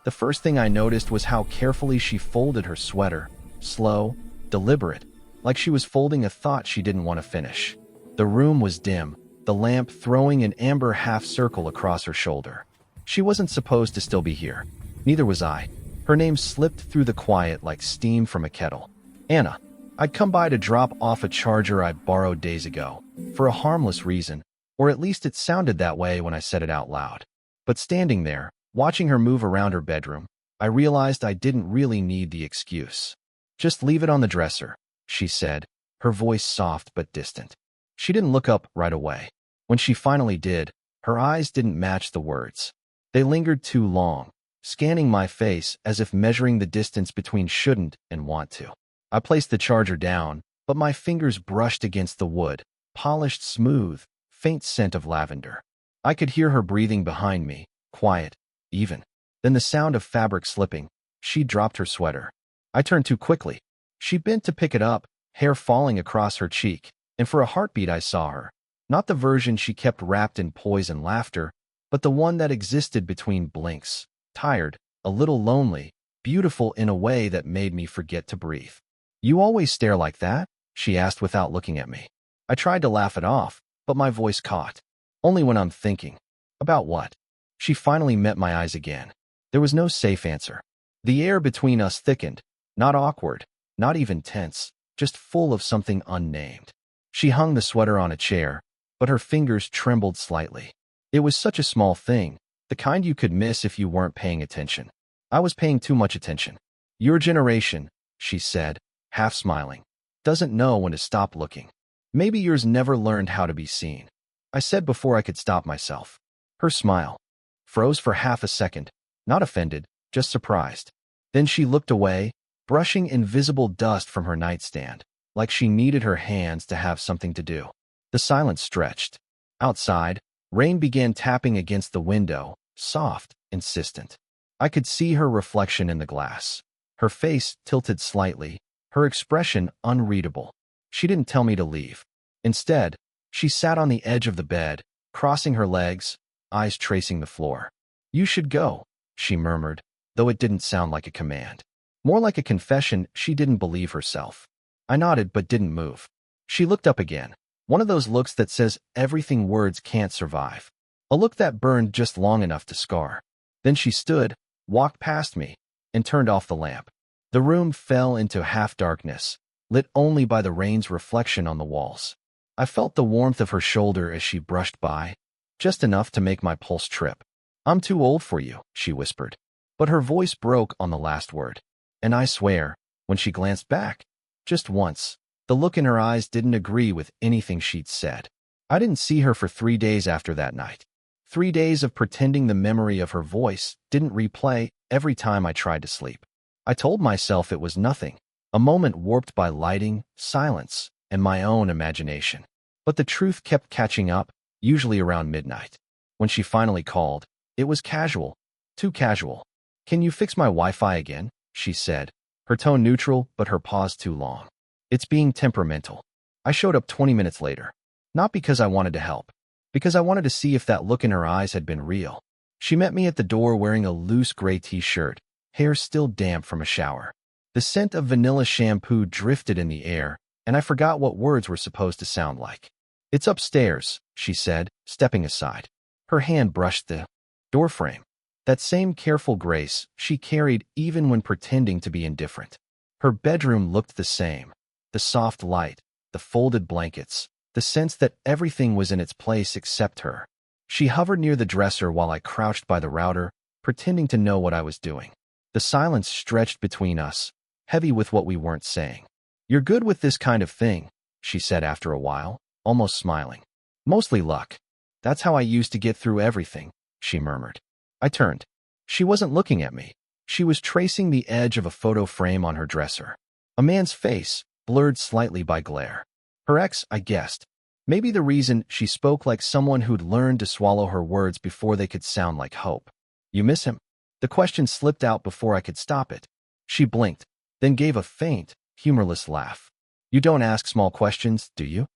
The first thing I noticed was how carefully she folded her sweater, slow, deliberate, like she was folding a thought she didn't want to finish. The room was dim, the lamp throwing an amber half-circle across her shoulder. She wasn't supposed to still be here. Neither was I. Her name slipped through the quiet like steam from a kettle. Anna. I'd come by to drop off a charger I borrowed days ago, for a harmless reason, or at least it sounded that way when I said it out loud. But standing there, watching her move around her bedroom, I realized I didn't really need the excuse. "Just leave it on the dresser," she said, her voice soft but distant. She didn't look up right away. When she finally did, her eyes didn't match the words. They lingered too long, scanning my face as if measuring the distance between shouldn't and want to. I placed the charger down, but my fingers brushed against the wood, polished smooth, faint scent of lavender. I could hear her breathing behind me, quiet, even. Then the sound of fabric slipping. She dropped her sweater. I turned too quickly. She bent to pick it up, hair falling across her cheek, and for a heartbeat I saw her. Not the version she kept wrapped in poise and laughter, but the one that existed between blinks, tired, a little lonely, beautiful in a way that made me forget to breathe. "You always stare like that?" she asked without looking at me. I tried to laugh it off, but my voice caught. "Only when I'm thinking." "About what?" She finally met my eyes again. There was no safe answer. The air between us thickened, not awkward, not even tense, just full of something unnamed. She hung the sweater on a chair, but her fingers trembled slightly. It was such a small thing, the kind you could miss if you weren't paying attention. I was paying too much attention. "Your generation," she said, half smiling, "doesn't know when to stop looking. Maybe yours never learned how to be seen." I said before I could stop myself. Her smile froze for half a second, not offended, just surprised. Then she looked away, brushing invisible dust from her nightstand, like she needed her hands to have something to do. The silence stretched. Outside, rain began tapping against the window, soft, insistent. I could see her reflection in the glass. Her face tilted slightly, her expression unreadable. She didn't tell me to leave. Instead, she sat on the edge of the bed, crossing her legs, eyes tracing the floor. "You should go," she murmured, though it didn't sound like a command. More like a confession she didn't believe herself. I nodded but didn't move. She looked up again. One of those looks that says everything words can't survive. A look that burned just long enough to scar. Then she stood, walked past me, and turned off the lamp. The room fell into half-darkness, lit only by the rain's reflection on the walls. I felt the warmth of her shoulder as she brushed by, just enough to make my pulse trip. "I'm too old for you," she whispered. But her voice broke on the last word. And I swear, when she glanced back, just once, the look in her eyes didn't agree with anything she'd said. I didn't see her for 3 days after that night. 3 days of pretending the memory of her voice didn't replay every time I tried to sleep. I told myself it was nothing, a moment warped by lighting, silence, and my own imagination. But the truth kept catching up, usually around midnight. When she finally called, it was casual, too casual. "Can you fix my Wi-Fi again?" she said, her tone neutral but her pause too long. "It's being temperamental." I showed up 20 minutes later. Not because I wanted to help, because I wanted to see if that look in her eyes had been real. She met me at the door wearing a loose gray t-shirt, hair still damp from a shower. The scent of vanilla shampoo drifted in the air, and I forgot what words were supposed to sound like. "It's upstairs," she said, stepping aside. Her hand brushed the doorframe. That same careful grace she carried even when pretending to be indifferent. Her bedroom looked the same. The soft light, the folded blankets, the sense that everything was in its place except her. She hovered near the dresser while I crouched by the router, pretending to know what I was doing. The silence stretched between us, heavy with what we weren't saying. "You're good with this kind of thing," she said after a while, almost smiling. "Mostly luck. That's how I used to get through everything," she murmured. I turned. She wasn't looking at me. She was tracing the edge of a photo frame on her dresser. A man's face, blurred slightly by glare. Her ex, I guessed. Maybe the reason she spoke like someone who'd learned to swallow her words before they could sound like hope. "You miss him?" The question slipped out before I could stop it. She blinked, then gave a faint, humorless laugh. "You don't ask small questions, do you?"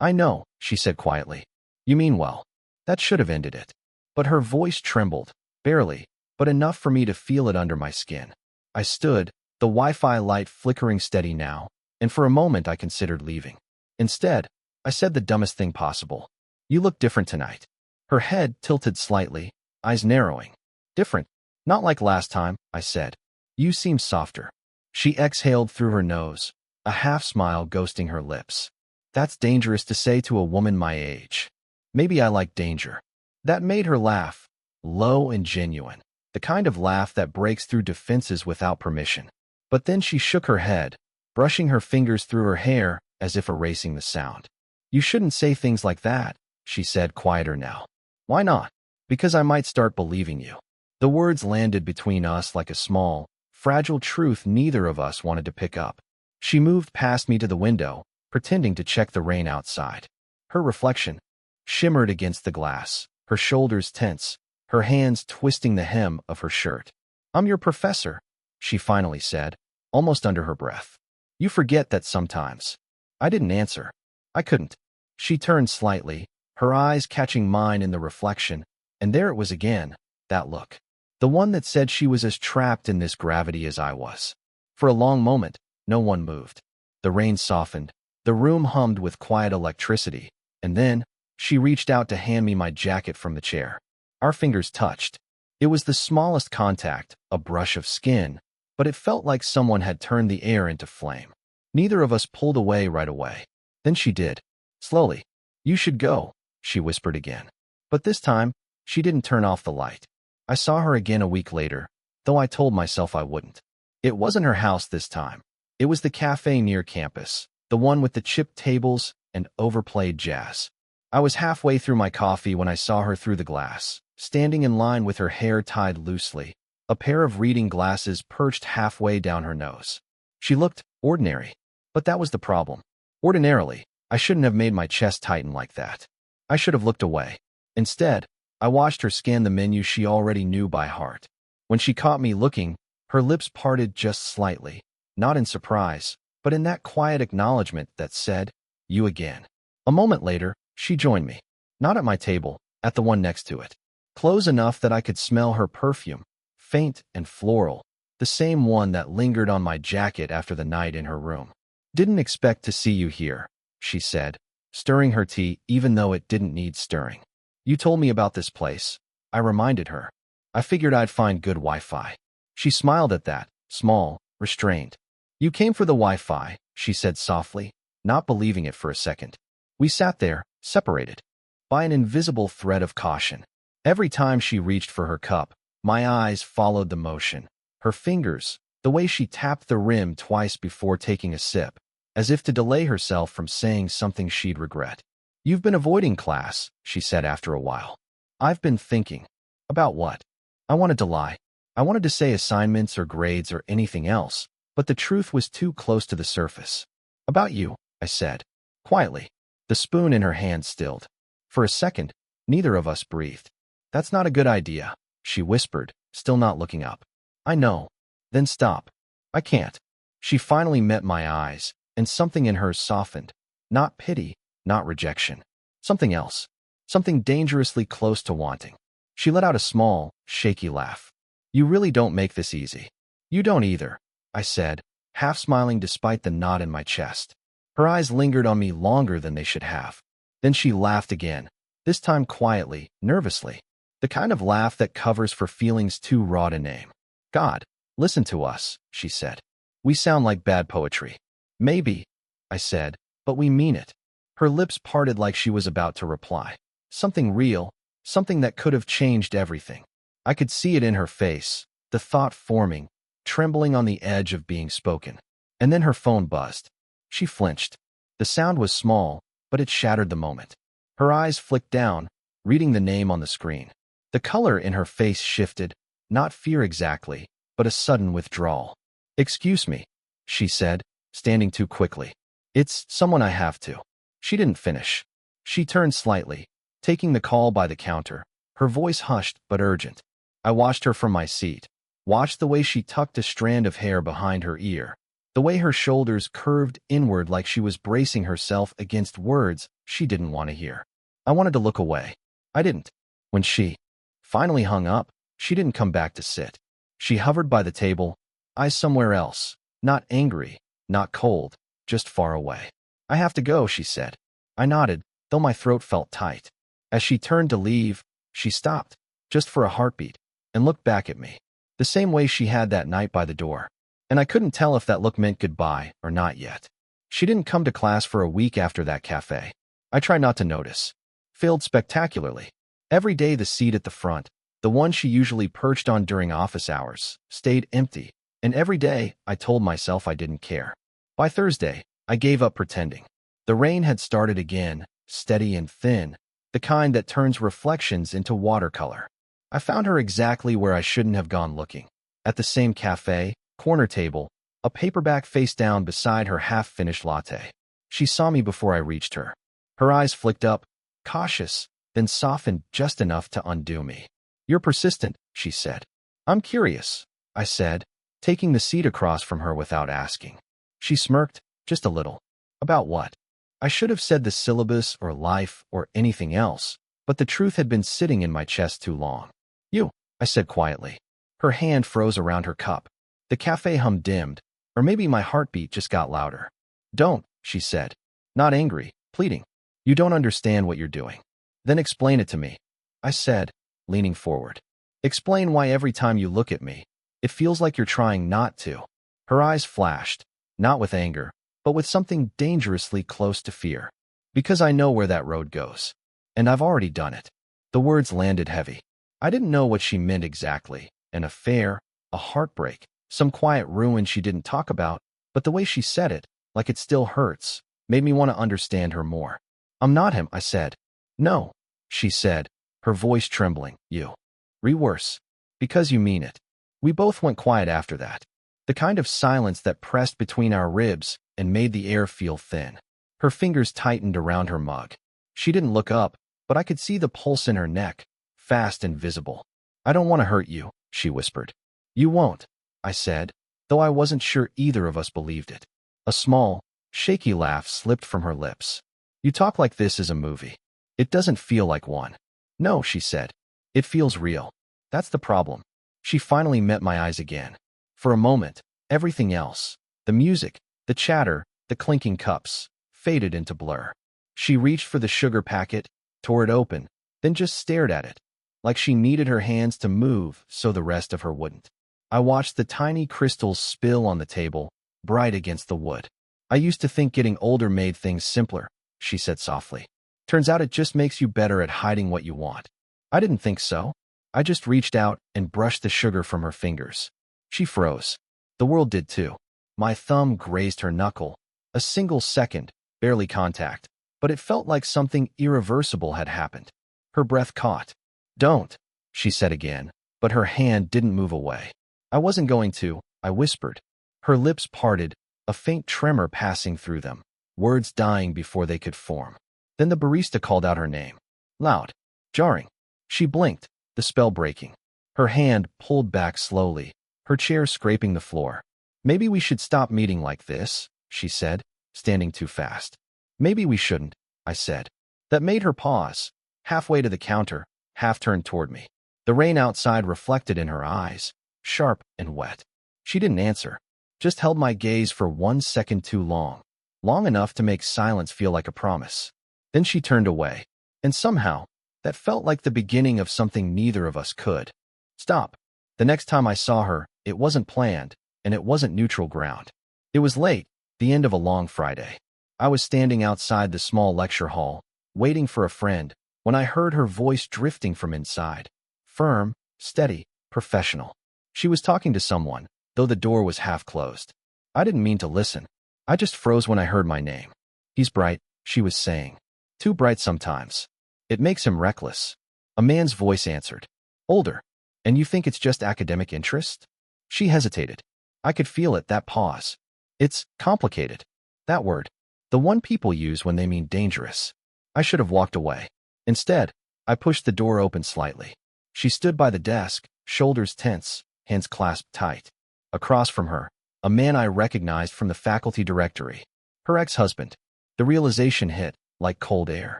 I know," she said quietly. "You mean well." That should have ended it. But her voice trembled, barely, but enough for me to feel it under my skin. I stood, the Wi-Fi light flickering steady now, and for a moment I considered leaving. Instead, I said the dumbest thing possible. "You look different tonight." Her head tilted slightly, eyes narrowing. "Different? Not like last time," I said. "You seem softer." She exhaled through her nose, a half-smile ghosting her lips. "That's dangerous to say to a woman my age. Maybe I like danger." That made her laugh, low and genuine, the kind of laugh that breaks through defenses without permission. But then she shook her head, brushing her fingers through her hair as if erasing the sound. "You shouldn't say things like that," she said, quieter now. "Why not?" "Because I might start believing you." The words landed between us like a small, fragile truth neither of us wanted to pick up. She moved past me to the window, pretending to check the rain outside. Her reflection shimmered against the glass, her shoulders tense, her hands twisting the hem of her shirt. "I'm your professor," she finally said, almost under her breath. "You forget that sometimes." I didn't answer. I couldn't. She turned slightly, her eyes catching mine in the reflection, and there it was again, that look. The one that said she was as trapped in this gravity as I was. For a long moment, no one moved. The rain softened, the room hummed with quiet electricity, and then, she reached out to hand me my jacket from the chair. Our fingers touched. It was the smallest contact, a brush of skin, but it felt like someone had turned the air into flame. Neither of us pulled away right away. Then she did. Slowly. "You should go," she whispered again. But this time, she didn't turn off the light. I saw her again a week later, though I told myself I wouldn't. It wasn't her house this time. It was the cafe near campus, the one with the chipped tables and overplayed jazz. I was halfway through my coffee when I saw her through the glass, standing in line with her hair tied loosely, a pair of reading glasses perched halfway down her nose. She looked ordinary, but that was the problem. Ordinarily, I shouldn't have made my chest tighten like that. I should have looked away. Instead, I watched her scan the menu she already knew by heart. When she caught me looking, her lips parted just slightly, not in surprise, but in that quiet acknowledgement that said, "You again." A moment later, she joined me. Not at my table, at the one next to it. Close enough that I could smell her perfume, faint and floral, the same one that lingered on my jacket after the night in her room. "Didn't expect to see you here," she said, stirring her tea even though it didn't need stirring. "You told me about this place," I reminded her. "I figured I'd find good Wi-Fi." She smiled at that, small, restrained. "You came for the Wi-Fi," she said softly, not believing it for a second. We sat there, separated by an invisible thread of caution. Every time she reached for her cup, my eyes followed the motion. Her fingers, the way she tapped the rim twice before taking a sip, as if to delay herself from saying something she'd regret. "You've been avoiding class," she said after a while. "I've been thinking." "About what?" I wanted to lie. I wanted to say assignments or grades or anything else, but the truth was too close to the surface. "About you," I said, quietly. The spoon in her hand stilled. For a second, neither of us breathed. "That's not a good idea," she whispered, still not looking up. "I know." "Then stop." "I can't." She finally met my eyes, and something in hers softened. Not pity, not rejection. Something else. Something dangerously close to wanting. She let out a small, shaky laugh. "You really don't make this easy." "You don't either," I said, half smiling despite the knot in my chest. Her eyes lingered on me longer than they should have. Then she laughed again, this time quietly, nervously. The kind of laugh that covers for feelings too raw to name. "God, listen to us," she said. "We sound like bad poetry." "Maybe," I said, "but we mean it." Her lips parted like she was about to reply. Something real, something that could have changed everything. I could see it in her face, the thought forming, trembling on the edge of being spoken. And then her phone buzzed. She flinched. The sound was small, but it shattered the moment. Her eyes flicked down, reading the name on the screen. The color in her face shifted, not fear exactly, but a sudden withdrawal. "Excuse me," she said, standing too quickly. "It's someone I have to." She didn't finish. She turned slightly, taking the call by the counter, her voice hushed but urgent. I watched her from my seat, watched the way she tucked a strand of hair behind her ear, the way her shoulders curved inward like she was bracing herself against words she didn't want to hear. I wanted to look away. I didn't. When she finally hung up, She didn't come back to sit. She hovered by the table, eyes somewhere else, not angry, not cold, just far away. I have to go, she said. I nodded, though my throat felt tight. As she turned to leave, she stopped, just for a heartbeat, and looked back at me, the same way she had that night by the door. And I couldn't tell if that look meant goodbye or not yet. She didn't come to class for a week after that cafe. I tried not to notice. Failed spectacularly. Every day the seat at the front, the one she usually perched on during office hours, stayed empty, and every day I told myself I didn't care. By Thursday, I gave up pretending. The rain had started again, steady and thin, the kind that turns reflections into watercolor. I found her exactly where I shouldn't have gone looking. At the same cafe, corner table, a paperback face down beside her half-finished latte. She saw me before I reached her. Her eyes flicked up, cautious, then softened just enough to undo me. You're persistent, she said. I'm curious, I said, taking the seat across from her without asking. She smirked, just a little. About what? I should have said the syllabus or life or anything else, but the truth had been sitting in my chest too long. You, I said quietly. Her hand froze around her cup. The cafe hum dimmed, or maybe my heartbeat just got louder. Don't, she said. Not angry, pleading. You don't understand what you're doing. Then explain it to me, I said, leaning forward. Explain why every time you look at me, it feels like you're trying not to. Her eyes flashed, not with anger, but with something dangerously close to fear. Because I know where that road goes. And I've already done it. The words landed heavy. I didn't know what she meant exactly. An affair, a heartbreak, some quiet ruin she didn't talk about, but the way she said it, like it still hurts, made me want to understand her more. I'm not him, I said. No, she said, her voice trembling. You. Worse. Because you mean it. We both went quiet after that. The kind of silence that pressed between our ribs and made the air feel thin. Her fingers tightened around her mug. She didn't look up, but I could see the pulse in her neck, fast and visible. I don't want to hurt you, she whispered. You won't, I said, though I wasn't sure either of us believed it. A small, shaky laugh slipped from her lips. You talk like this is a movie. It doesn't feel like one. No, she said. It feels real. That's the problem. She finally met my eyes again. For a moment, everything else, the music, the chatter, the clinking cups, faded into blur. She reached for the sugar packet, tore it open, then just stared at it, like she needed her hands to move so the rest of her wouldn't. I watched the tiny crystals spill on the table, bright against the wood. I used to think getting older made things simpler, she said softly. Turns out it just makes you better at hiding what you want. I didn't think so. I just reached out and brushed the sugar from her fingers. She froze. The world did too. My thumb grazed her knuckle. A single second, barely contact, but it felt like something irreversible had happened. Her breath caught. Don't, she said again, but her hand didn't move away. I wasn't going to, I whispered. Her lips parted, a faint tremor passing through them, words dying before they could form. Then the barista called out her name. Loud, jarring. She blinked, the spell breaking. Her hand pulled back slowly, her chair scraping the floor. Maybe we should stop meeting like this, she said, standing too fast. Maybe we shouldn't, I said. That made her pause, halfway to the counter, half turned toward me. The rain outside reflected in her eyes, sharp and wet. She didn't answer, just held my gaze for 1 second too long, long enough to make silence feel like a promise. Then she turned away, and somehow, that felt like the beginning of something neither of us could. Stop. The next time I saw her, it wasn't planned, and it wasn't neutral ground. It was late, the end of a long Friday. I was standing outside the small lecture hall, waiting for a friend, when I heard her voice drifting from inside. Firm, steady, professional. She was talking to someone, though the door was half closed. I didn't mean to listen. I just froze when I heard my name. He's bright, she was saying. Too bright sometimes. It makes him reckless. A man's voice answered. Older. And you think it's just academic interest? She hesitated. I could feel it, that pause. It's complicated. That word. The one people use when they mean dangerous. I should have walked away. Instead, I pushed the door open slightly. She stood by the desk, shoulders tense, hands clasped tight. Across from her, a man I recognized from the faculty directory. Her ex-husband. The realization hit, like cold air.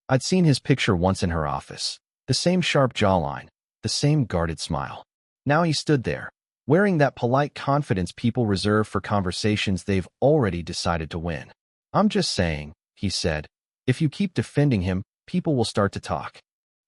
I'd seen his picture once in her office. The same sharp jawline, the same guarded smile. Now he stood there, wearing that polite confidence people reserve for conversations they've already decided to win. "I'm just saying," he said, "if you keep defending him, people will start to talk."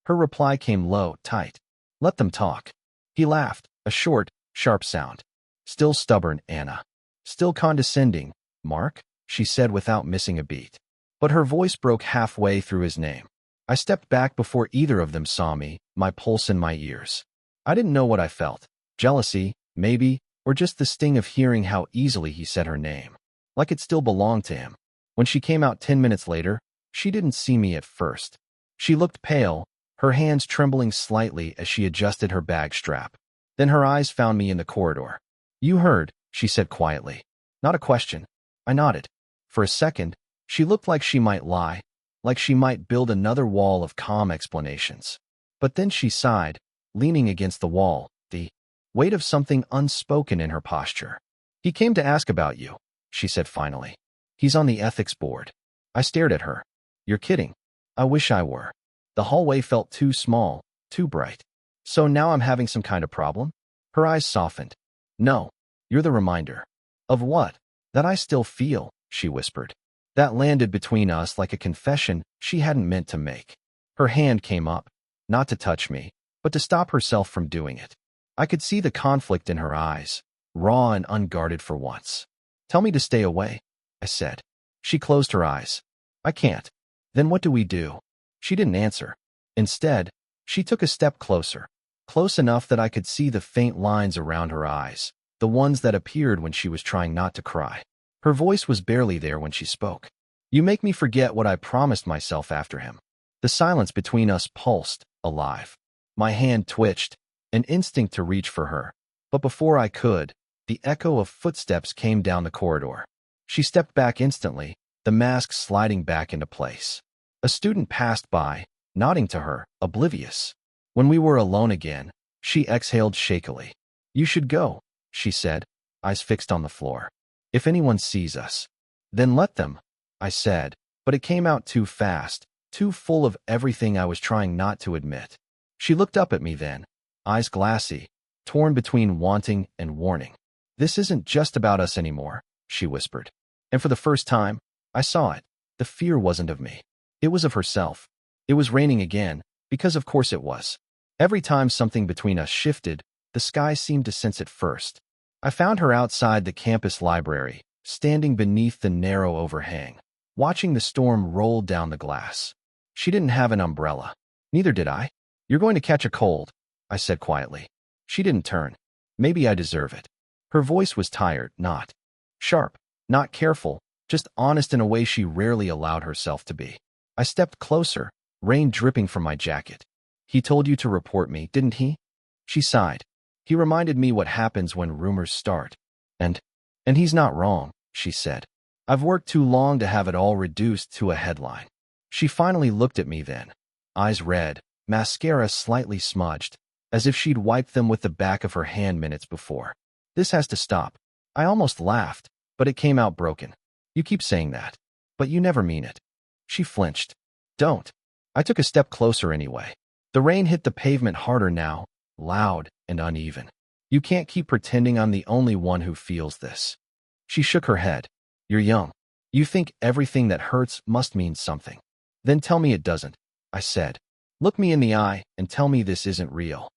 Her reply came low, tight. "Let them talk." He laughed, a short, sharp sound. "Still stubborn, Anna. Still condescending, Mark," she said without missing a beat. But her voice broke halfway through his name. I stepped back before either of them saw me, my pulse in my ears. I didn't know what I felt. Jealousy, maybe, or just the sting of hearing how easily he said her name. Like it still belonged to him. When she came out 10 minutes later, she didn't see me at first. She looked pale, her hands trembling slightly as she adjusted her bag strap. Then her eyes found me in the corridor. "You heard," she said quietly. Not a question. I nodded. For a second, she looked like she might lie, like she might build another wall of calm explanations. But then she sighed, leaning against the wall, the weight of something unspoken in her posture. "He came to ask about you," she said finally. "He's on the ethics board." I stared at her. "You're kidding." I wish I were. The hallway felt too small, too bright. "So now I'm having some kind of problem?" Her eyes softened. "No, you're the reminder." "Of what?" "That I still feel," she whispered. That landed between us like a confession she hadn't meant to make. Her hand came up, not to touch me, but to stop herself from doing it. I could see the conflict in her eyes, raw and unguarded for once. "Tell me to stay away," I said. She closed her eyes. "I can't." "Then what do we do?" She didn't answer. Instead, she took a step closer, close enough that I could see the faint lines around her eyes, the ones that appeared when she was trying not to cry. Her voice was barely there when she spoke. "You make me forget what I promised myself after him." The silence between us pulsed, alive. My hand twitched, an instinct to reach for her. But before I could, the echo of footsteps came down the corridor. She stepped back instantly, the mask sliding back into place. A student passed by, nodding to her, oblivious. When we were alone again, she exhaled shakily. "You should go," she said, eyes fixed on the floor. "If anyone sees us." "Then let them," I said, but it came out too fast, too full of everything I was trying not to admit. She looked up at me then, eyes glassy, torn between wanting and warning. "This isn't just about us anymore," she whispered. And for the first time, I saw it. The fear wasn't of me. It was of herself. It was raining again, because of course it was. Every time something between us shifted, the sky seemed to sense it first. I found her outside the campus library, standing beneath the narrow overhang, watching the storm roll down the glass. She didn't have an umbrella. Neither did I. "You're going to catch a cold," I said quietly. She didn't turn. Maybe I deserve it. Her voice was tired, not sharp, not careful, just honest in a way she rarely allowed herself to be. I stepped closer, rain dripping from my jacket. "He told you to report me, didn't he?" She sighed. "He reminded me what happens when rumors start. And he's not wrong," she said. "I've worked too long to have it all reduced to a headline." She finally looked at me then, eyes red, mascara slightly smudged, as if she'd wiped them with the back of her hand minutes before. "This has to stop." I almost laughed, but it came out broken. "You keep saying that, but you never mean it." She flinched. "Don't." I took a step closer anyway. The rain hit the pavement harder now, loud and uneven. "You can't keep pretending I'm the only one who feels this." She shook her head. "You're young. You think everything that hurts must mean something." "Then tell me it doesn't," I said. "Look me in the eye and tell me this isn't real."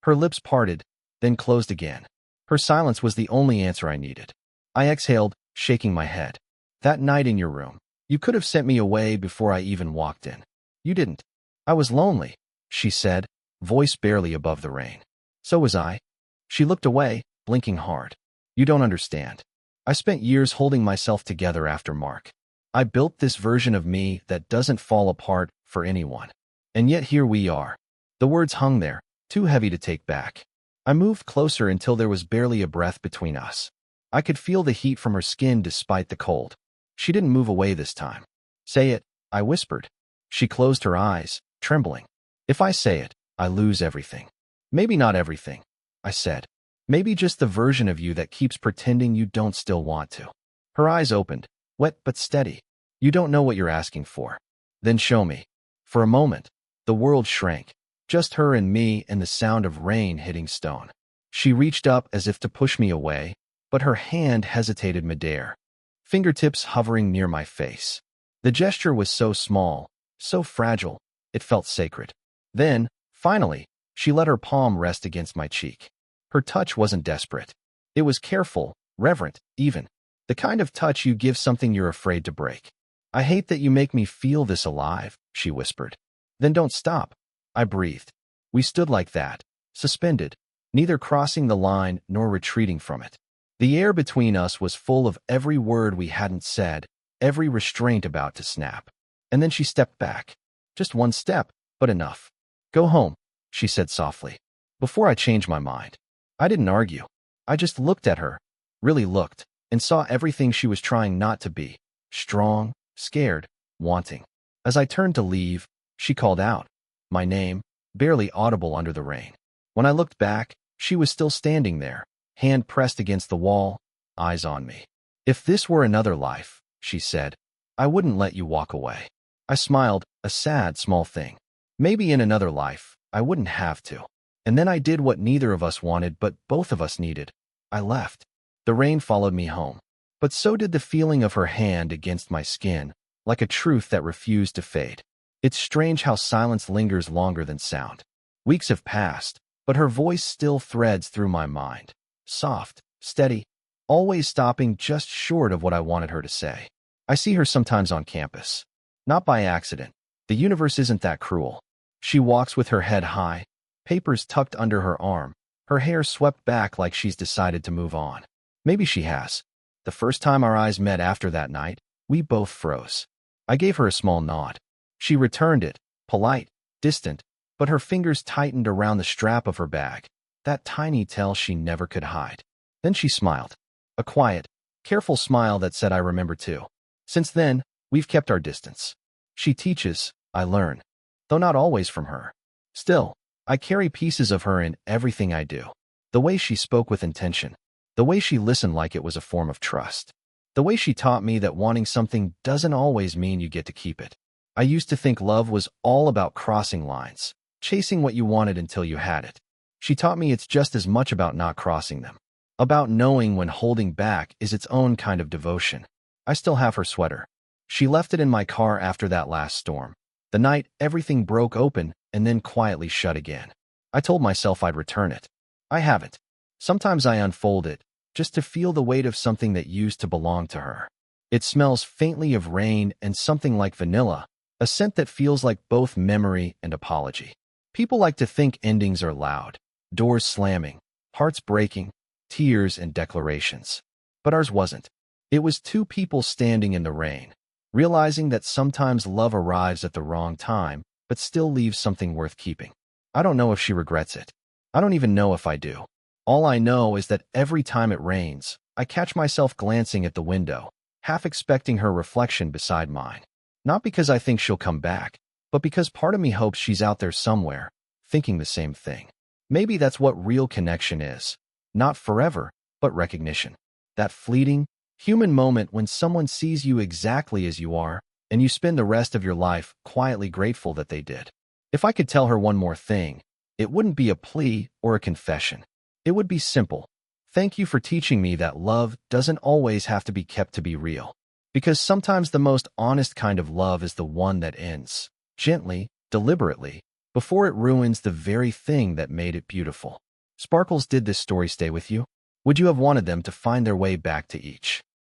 Her lips parted, then closed again. Her silence was the only answer I needed. I exhaled, shaking my head. "That night in your room, you could have sent me away before I even walked in. You didn't." "I was lonely," she said, voice barely above the rain. "So was I." She looked away, blinking hard. "You don't understand. I spent years holding myself together after Mark. I built this version of me that doesn't fall apart for anyone. And yet here we are." The words hung there, too heavy to take back. I moved closer until there was barely a breath between us. I could feel the heat from her skin despite the cold. She didn't move away this time. "Say it," I whispered. She closed her eyes, trembling. "If I say it, I lose everything." "Maybe not everything," I said. "Maybe just the version of you that keeps pretending you don't still want to." Her eyes opened, wet but steady. "You don't know what you're asking for." "Then show me." For a moment, the world shrank. Just her and me and the sound of rain hitting stone. She reached up as if to push me away, but her hand hesitated midair, fingertips hovering near my face. The gesture was so small, so fragile, it felt sacred. Then, finally, she let her palm rest against my cheek. Her touch wasn't desperate. It was careful, reverent, even. The kind of touch you give something you're afraid to break. "I hate that you make me feel this alive," she whispered. "Then don't stop," I breathed. We stood like that, suspended, neither crossing the line nor retreating from it. The air between us was full of every word we hadn't said, every restraint about to snap. And then she stepped back. Just one step, but enough. "Go home," she said softly. Before I changed my mind. I didn't argue. I just looked at her, really looked, and saw everything she was trying not to be. Strong, scared, wanting. As I turned to leave, she called out my name, barely audible under the rain. When I looked back, she was still standing there, hand pressed against the wall, eyes on me. "If this were another life," she said, "I wouldn't let you walk away." I smiled, a sad, small thing. Maybe in another life, I wouldn't have to. And then I did what neither of us wanted, but both of us needed. I left. The rain followed me home. But so did the feeling of her hand against my skin, like a truth that refused to fade. It's strange how silence lingers longer than sound. Weeks have passed, but her voice still threads through my mind. Soft, steady, always stopping just short of what I wanted her to say. I see her sometimes on campus. Not by accident. The universe isn't that cruel. She walks with her head high, papers tucked under her arm, her hair swept back like she's decided to move on. Maybe she has. The first time our eyes met after that night, we both froze. I gave her a small nod. She returned it, polite, distant, but her fingers tightened around the strap of her bag, that tiny tell she never could hide. Then she smiled. A quiet, careful smile that said I remember too. Since then, we've kept our distance. She teaches, I learn, though not always from her. Still, I carry pieces of her in everything I do. The way she spoke with intention. The way she listened like it was a form of trust. The way she taught me that wanting something doesn't always mean you get to keep it. I used to think love was all about crossing lines, chasing what you wanted until you had it. She taught me it's just as much about not crossing them. About knowing when holding back is its own kind of devotion. I still have her sweater. She left it in my car after that last storm. The night everything broke open and then quietly shut again. I told myself I'd return it. I haven't. Sometimes I unfold it, just to feel the weight of something that used to belong to her. It smells faintly of rain and something like vanilla, a scent that feels like both memory and apology. People like to think endings are loud, doors slamming, hearts breaking, tears and declarations. But ours wasn't. It was two people standing in the rain, realizing that sometimes love arrives at the wrong time, but still leaves something worth keeping. I don't know if she regrets it. I don't even know if I do. All I know is that every time it rains, I catch myself glancing at the window, half expecting her reflection beside mine. Not because I think she'll come back, but because part of me hopes she's out there somewhere, thinking the same thing. Maybe that's what real connection is. Not forever, but recognition. That fleeting, human moment when someone sees you exactly as you are, and you spend the rest of your life quietly grateful that they did. If I could tell her one more thing, it wouldn't be a plea or a confession. It would be simple. Thank you for teaching me that love doesn't always have to be kept to be real. Because sometimes the most honest kind of love is the one that ends, gently, deliberately, before it ruins the very thing that made it beautiful. Sparkles, did this story stay with you? Would you have wanted them to find their way back to each